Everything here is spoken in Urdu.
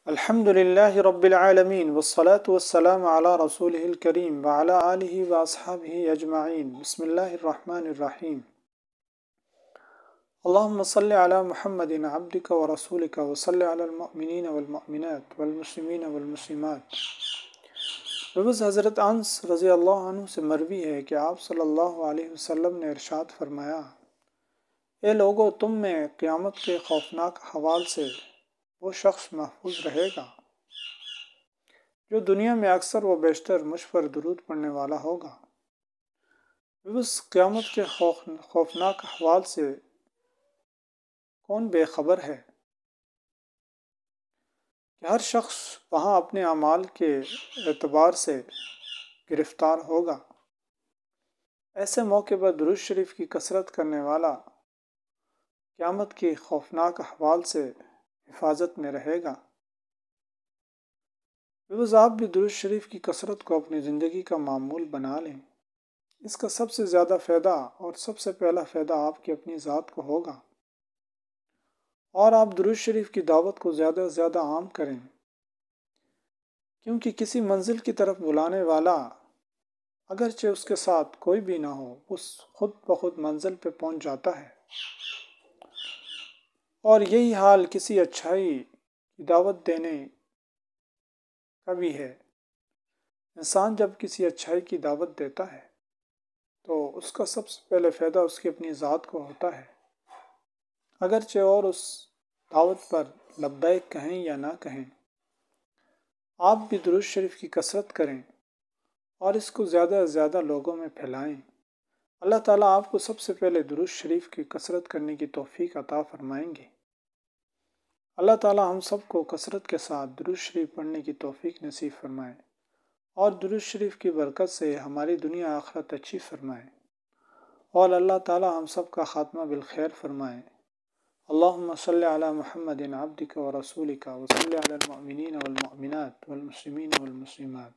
الحمد للہ رب العالمین والصلاة والسلام علی رسولہ الکریم وعلی آلہ واصحابہ اجمعین بسم اللہ الرحمن الرحیم اللہم صلی علی محمد عبدک ورسولک وصلی علی المؤمنین والمؤمنات والمسلمین والمسلمات۔ روز حضرت انس رضی اللہ عنہ سے مروی ہے کہ آپ صلی اللہ علیہ وسلم نے ارشاد فرمایا، اے لوگو، تم میں قیامت کے خوفناک احوال سے وہ شخص محفوظ رہے گا جو دنیا میں اکثر و بیشتر مجھ پر درود پڑھنے والا ہوگا۔ اس قیامت کے خوفناک احوال سے کون بے خبر ہے کہ ہر شخص وہاں اپنے اعمال کے اعتبار سے گرفتار ہوگا۔ ایسے موقع پر درود شریف کی کثرت کرنے والا قیامت کی خوفناک احوال سے حفاظت میں رہے گا۔ روز آپ بھی درود شریف کی کثرت کو اپنی زندگی کا معمول بنا لیں۔ اس کا سب سے زیادہ فائدہ اور سب سے پہلا فائدہ آپ کی اپنی ذات کو ہوگا، اور آپ درود شریف کی دعوت کو زیادہ سے زیادہ عام کریں، کیونکہ کسی منزل کی طرف بلانے والا اگرچہ اس کے ساتھ کوئی بھی نہ ہو، اس خود بخود منزل پہ پہنچ جاتا ہے۔ اور یہی حال کسی اچھائی کی دعوت دینے کا بھی ہے۔ انسان جب کسی اچھائی کی دعوت دیتا ہے تو اس کا سب سے پہلے فائدہ اس کی اپنی ذات کو ہوتا ہے، اگرچہ اور اس دعوت پر لبیک کہیں یا نہ کہیں۔ آپ بھی درود شریف کی کثرت کریں اور اس کو زیادہ سے زیادہ لوگوں میں پھیلائیں۔ اللہ تعالیٰ آپ کو سب سے پہلے درود شریف کی کثرت کرنے کی توفیق عطا فرمائیں گے۔ اللہ تعالیٰ ہم سب کو کثرت کے ساتھ درود شریف پڑھنے کی توفیق نصیب فرمائے، اور درود شریف کی برکت سے ہماری دنیا آخرت اچھی فرمائے، اور اللہ تعالیٰ ہم سب کا خاتمہ بالخیر فرمائے۔ اللہم صلی علی محمد عبدک ورسولک وصلی علی المؤمنین والمؤمنات والمسلمین والمسلمات۔